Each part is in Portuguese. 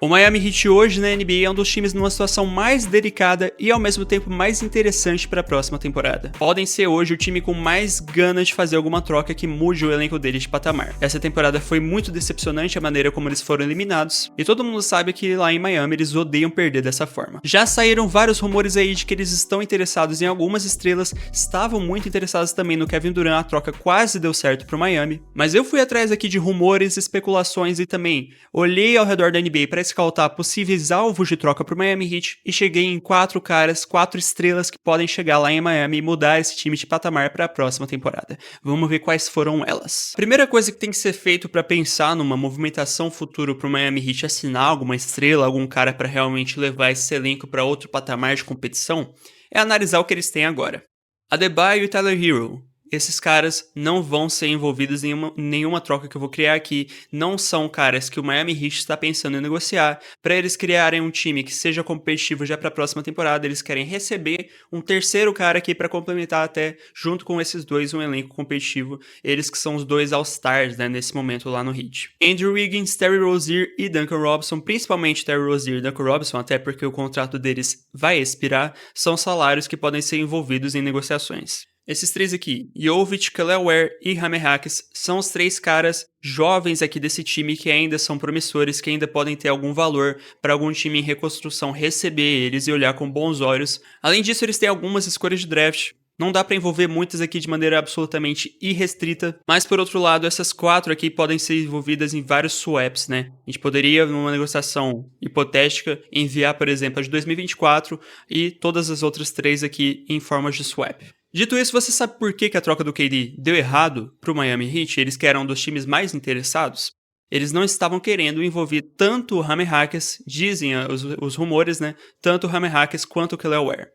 O Miami Heat hoje na NBA é um dos times numa situação mais delicada e ao mesmo tempo mais interessante para a próxima temporada. Podem ser hoje o time com mais ganas de fazer alguma troca que mude o elenco deles de patamar. Essa temporada foi muito decepcionante a maneira como eles foram eliminados, e todo mundo sabe que lá em Miami eles odeiam perder dessa forma. Já saíram vários rumores aí de que eles estão interessados em algumas estrelas, estavam muito interessados também no Kevin Durant, a troca quase deu certo pro Miami, mas eu fui atrás aqui de rumores, especulações e também olhei ao redor da NBA para escaltar possíveis alvos de troca pro Miami Heat e cheguei em 4 caras, 4 estrelas que podem chegar lá em Miami e mudar esse time de patamar para a próxima temporada. Vamos ver quais foram elas. Primeira coisa que tem que ser feito para pensar numa movimentação futura pro Miami Heat assinar alguma estrela, algum cara para realmente levar esse elenco para outro patamar de competição, é analisar o que eles têm agora. Adebayo e Tyler Herro. Esses caras não vão ser envolvidos em nenhuma troca que eu vou criar aqui, não são caras que o Miami Heat está pensando em negociar. Para eles criarem um time que seja competitivo já para a próxima temporada, eles querem receber um terceiro cara aqui para complementar até, junto com esses dois, um elenco competitivo. Eles que são os dois All-Stars, né, nesse momento lá no Heat. Andrew Wiggins, Terry Rozier e Duncan Robinson, principalmente Terry Rozier e Duncan Robinson, até porque o contrato deles vai expirar, são salários que podem ser envolvidos em negociações. Esses três aqui, Jovic, Kelly Ware e Jaime Jaquez, são os três caras jovens aqui desse time que ainda são promissores, que ainda podem ter algum valor para algum time em reconstrução receber eles e olhar com bons olhos. Além disso, eles têm algumas escolhas de draft. Não dá para envolver muitas aqui de maneira absolutamente irrestrita, mas por outro lado, essas 4 aqui podem ser envolvidas em vários swaps, né? A gente poderia, numa negociação hipotética, enviar, por exemplo, a de 2024 e todas as outras 3 aqui em formas de swap. Dito isso, você sabe por que a troca do KD deu errado pro Miami Heat? Eles que eram um dos times mais interessados? Eles não estavam querendo envolver tanto o Jaime Jaquez, dizem os rumores, né? Tanto o Jaime Jaquez quanto o Kelly Ware.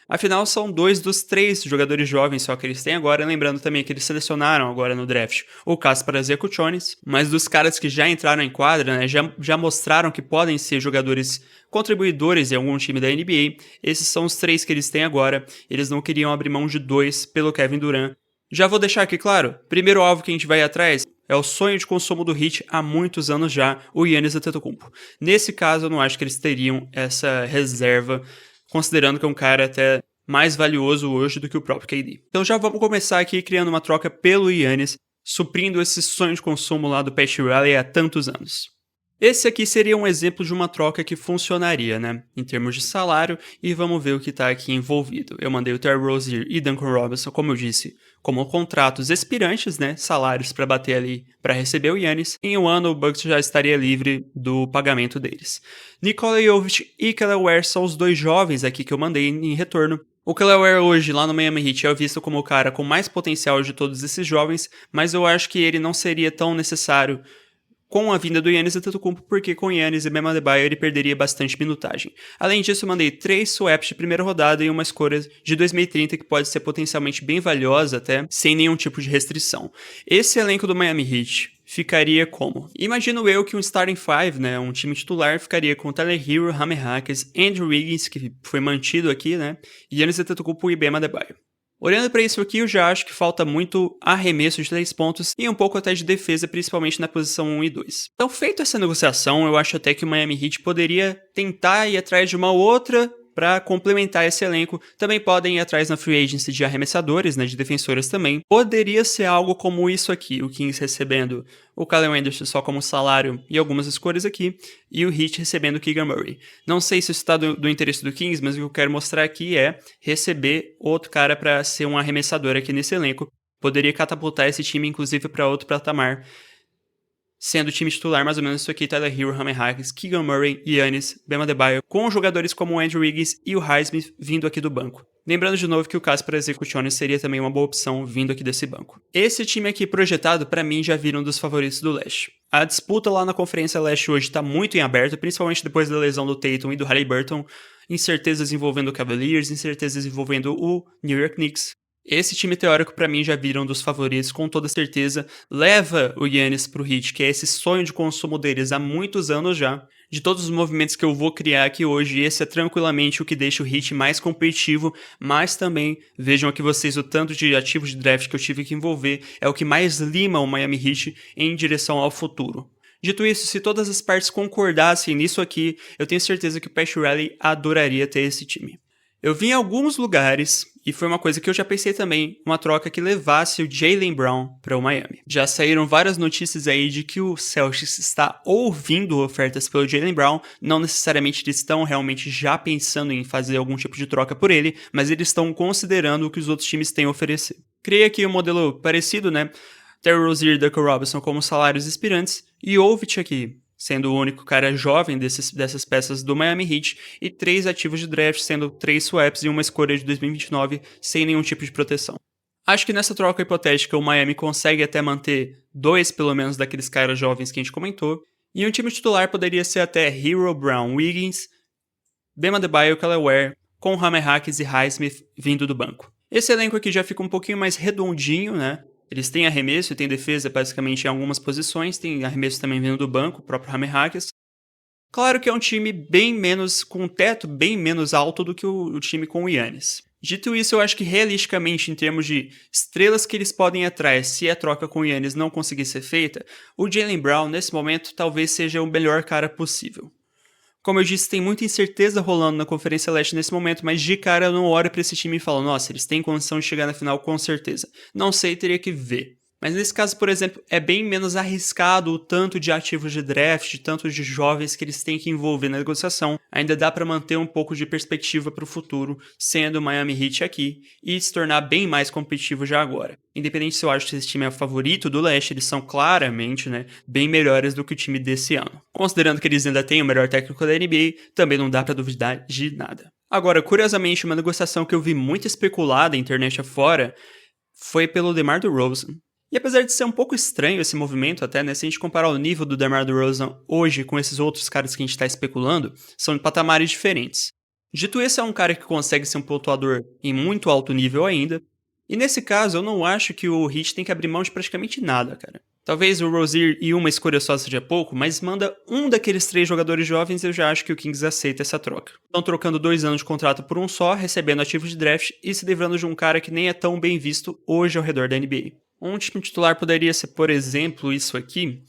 Afinal, são 2 dos 3 jogadores jovens só que eles têm agora, lembrando também que eles selecionaram agora no draft o Kasparas Kuchonis, mas dos caras que já entraram em quadra, né, já mostraram que podem ser jogadores contribuidores em algum time da NBA, esses são os 3 que eles têm agora, eles não queriam abrir mão de 2 pelo Kevin Durant. Já vou deixar aqui claro, primeiro alvo que a gente vai atrás é o sonho de consumo do Heat há muitos anos já, o Giannis Antetokounmpo. Nesse caso, eu não acho que eles teriam essa reserva, considerando que é um cara até mais valioso hoje do que o próprio KD. Então já vamos começar aqui criando uma troca pelo Giannis, suprindo esse sonho de consumo lá do Pat Riley há tantos anos. Esse aqui seria um exemplo de uma troca que funcionaria, né? Em termos de salário, e vamos ver o que está aqui envolvido. Eu mandei o Terry Rozier e Duncan Robinson, como eu disse, como contratos expirantes, né? Salários para bater ali, para receber o Giannis. Em um ano, o Bucks já estaria livre do pagamento deles. Nikola Jovic e Kelly Ware são os 2 jovens aqui que eu mandei em retorno. O Kelly Ware hoje, lá no Miami Heat, é visto como o cara com mais potencial de todos esses jovens, mas eu acho que ele não seria tão necessário com a vinda do Giannis Antetokounmpo, porque com Giannis e Bam Adebayo ele perderia bastante minutagem. Além disso, eu mandei 3 swaps de primeira rodada e uma escolha de 2030 que pode ser potencialmente bem valiosa até, sem nenhum tipo de restrição. Esse elenco do Miami Heat ficaria como? Imagino eu que um starting 5, né, um time titular, ficaria com Tyler Herro, Jaime Jaquez, Andrew Wiggins, que foi mantido aqui, né, Giannis Antetokounmpo e Bam Adebayo. Olhando para isso aqui, eu já acho que falta muito arremesso de 3 pontos e um pouco até de defesa, principalmente na posição 1 e 2. Então, feita essa negociação, eu acho até que o Miami Heat poderia tentar ir atrás de uma outra para complementar esse elenco. Também podem ir atrás na free agency de arremessadores, né, de defensores também. Poderia ser algo como isso aqui, o Kings recebendo o Kyle Anderson só como salário e algumas escolhas aqui, e o Heat recebendo o Keegan Murray. Não sei se isso está do interesse do Kings, mas o que eu quero mostrar aqui é receber outro cara para ser um arremessador aqui nesse elenco. Poderia catapultar esse time, inclusive, para outro patamar, sendo o time titular mais ou menos isso aqui: Tyler Herro, Jaime Jaquez, Keegan Murray, Giannis, Bam Adebayo, com jogadores como o Andrew Wiggins e o Highsmith vindo aqui do banco. Lembrando de novo que o Kasparas Kuchonis seria também uma boa opção vindo aqui desse banco. Esse time aqui projetado, para mim, já vira um dos favoritos do leste. A disputa lá na Conferência Leste hoje está muito em aberto, principalmente depois da lesão do Tatum e do Haliburton, incertezas envolvendo o Cavaliers, incertezas envolvendo o New York Knicks. Esse time teórico pra mim já vira um dos favoritos, com toda certeza. Leva o Giannis pro Heat, que é esse sonho de consumo deles há muitos anos já. De todos os movimentos que eu vou criar aqui hoje, esse é tranquilamente o que deixa o Heat mais competitivo, mas também, vejam aqui vocês o tanto de ativos de draft que eu tive que envolver, é o que mais lima o Miami Heat em direção ao futuro. Dito isso, se todas as partes concordassem nisso aqui, eu tenho certeza que o Pat Riley adoraria ter esse time. Eu vi em alguns lugares, e foi uma coisa que eu já pensei também, uma troca que levasse o Jaylen Brown para o Miami. Já saíram várias notícias aí de que o Celtics está ouvindo ofertas pelo Jaylen Brown, não necessariamente eles estão realmente já pensando em fazer algum tipo de troca por ele, mas eles estão considerando o que os outros times têm a oferecer. Criei aqui um modelo parecido, né? Terry Rozier e Duncan Robinson como salários expirantes, e Jovic aqui, sendo o único cara jovem dessas peças do Miami Heat, e 3 ativos de draft, sendo 3 swaps e uma escolha de 2029, sem nenhum tipo de proteção. Acho que nessa troca hipotética o Miami consegue até manter 2 pelo menos daqueles caras jovens que a gente comentou, e um time titular poderia ser até Hero, Brown, Wiggins, Bam Adebayo, Kelly Ware, com James Harkless e Highsmith vindo do banco. Esse elenco aqui já fica um pouquinho mais redondinho, né? Eles têm arremesso e têm defesa basicamente em algumas posições, tem arremesso também vindo do banco, o próprio James Harkless. Claro que é um time bem menos, com um teto bem menos alto do que o time com o Giannis. Dito isso, eu acho que realisticamente, em termos de estrelas que eles podem ir atrás, se a troca com o Giannis não conseguir ser feita, o Jaylen Brown, nesse momento, talvez seja o melhor cara possível. Como eu disse, tem muita incerteza rolando na Conferência Leste nesse momento, mas de cara eu não olho pra esse time e falo, nossa, eles têm condição de chegar na final com certeza. Não sei, teria que ver. Mas nesse caso, por exemplo, é bem menos arriscado o tanto de ativos de draft, tanto de jovens que eles têm que envolver na negociação. Ainda dá para manter um pouco de perspectiva para o futuro, sendo o Miami Heat aqui, e se tornar bem mais competitivo já agora. Independente se eu acho que esse time é o favorito do leste, eles são claramente, né, bem melhores do que o time desse ano. Considerando que eles ainda têm o melhor técnico da NBA, também não dá para duvidar de nada. Agora, curiosamente, uma negociação que eu vi muito especulada na internet afora foi pelo DeMar DeRozan. E apesar de ser um pouco estranho esse movimento até, né, se a gente comparar o nível do DeMar DeRozan hoje com esses outros caras que a gente está especulando, são de patamares diferentes. Dito isso, é um cara que consegue ser um pontuador em muito alto nível ainda, e nesse caso eu não acho que o Heat tem que abrir mão de praticamente nada, cara. Talvez o Rozier e uma escolha só seja pouco, mas manda um daqueles 3 jogadores jovens e eu já acho que o Kings aceita essa troca. Estão trocando 2 anos de contrato por um só, recebendo ativos de draft e se livrando de um cara que nem é tão bem visto hoje ao redor da NBA. Um time titular poderia ser, por exemplo, isso aqui.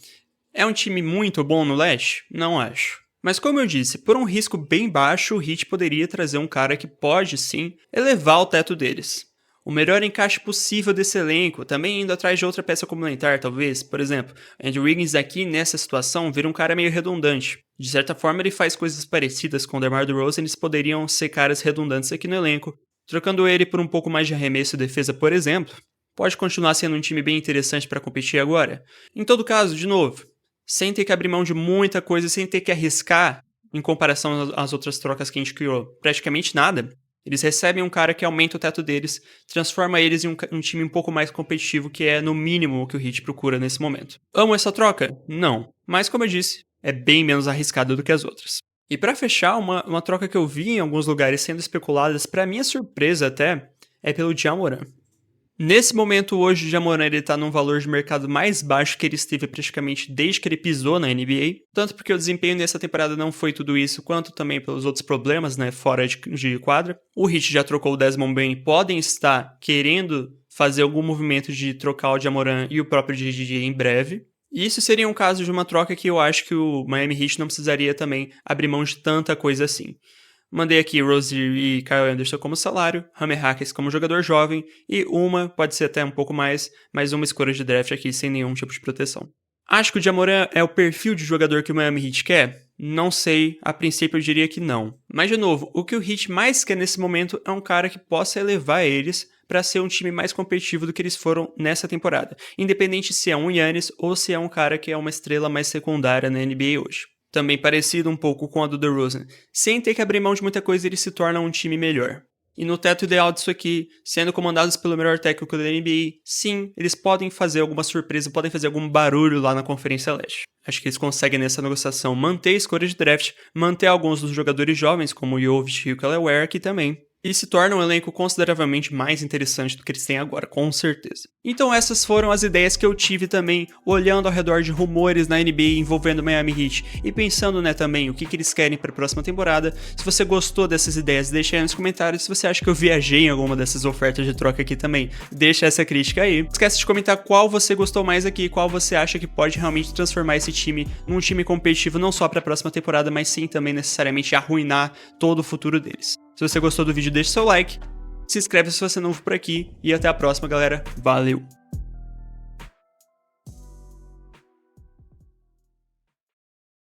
É um time muito bom no leste? Não acho. Mas como eu disse, por um risco bem baixo, o Heat poderia trazer um cara que pode, sim, elevar o teto deles. O melhor encaixe possível desse elenco, também indo atrás de outra peça complementar, talvez. Por exemplo, Andrew Wiggins aqui, nessa situação, vira um cara meio redundante. De certa forma, ele faz coisas parecidas com o DeMar DeRozan, eles poderiam ser caras redundantes aqui no elenco. Trocando ele por um pouco mais de arremesso e defesa, por exemplo, pode continuar sendo um time bem interessante para competir agora. Em todo caso, de novo, sem ter que abrir mão de muita coisa, sem ter que arriscar em comparação às outras trocas que a gente criou praticamente nada, eles recebem um cara que aumenta o teto deles, transforma eles em um time um pouco mais competitivo, que é no mínimo o que o Heat procura nesse momento. Amo essa troca? Não. Mas como eu disse, é bem menos arriscada do que as outras. E para fechar, uma troca que eu vi em alguns lugares sendo especuladas, para minha surpresa até, é pelo Ja Morant. Nesse momento hoje, o Ja Morant está num valor de mercado mais baixo que ele esteve praticamente desde que ele pisou na NBA, tanto porque o desempenho nessa temporada não foi tudo isso, quanto também pelos outros problemas, né, fora de quadra. O Heat já trocou o Desmond Bane, podem estar querendo fazer algum movimento de trocar o Ja Morant e o próprio DJ em breve. E isso seria um caso de uma troca que eu acho que o Miami Heat não precisaria também abrir mão de tanta coisa assim. Mandei aqui Rozier e Kyle Anderson como salário, James Harkless como jogador jovem e pode ser até um pouco mais uma escolha de draft aqui sem nenhum tipo de proteção. Acho que o Ja Morant é o perfil de jogador que o Miami Heat quer? Não sei, a princípio eu diria que não. Mas de novo, o que o Heat mais quer nesse momento é um cara que possa elevar eles para ser um time mais competitivo do que eles foram nessa temporada, independente se é um Giannis ou se é um cara que é uma estrela mais secundária na NBA hoje. Também parecido um pouco com a do DeRozan. Sem ter que abrir mão de muita coisa, eles se tornam um time melhor. E no teto ideal disso aqui, sendo comandados pelo melhor técnico da NBA, sim, eles podem fazer alguma surpresa, podem fazer algum barulho lá na Conferência Leste. Acho que eles conseguem nessa negociação manter a escolha de draft, manter alguns dos jogadores jovens, como o Jovic e o Kelly Ware aqui também. e se torna um elenco consideravelmente mais interessante do que eles têm agora, com certeza. Então essas foram as ideias que eu tive também, olhando ao redor de rumores na NBA envolvendo Miami Heat e pensando, né, também o que eles querem para a próxima temporada. Se você gostou dessas ideias, deixa aí nos comentários. Se você acha que eu viajei em alguma dessas ofertas de troca aqui também, deixa essa crítica aí. Não esquece de comentar qual você gostou mais aqui, qual você acha que pode realmente transformar esse time num time competitivo não só para a próxima temporada, mas sim também necessariamente arruinar todo o futuro deles. Se você gostou do vídeo, deixa seu like, se inscreve se você é novo por aqui e até a próxima, galera. Valeu!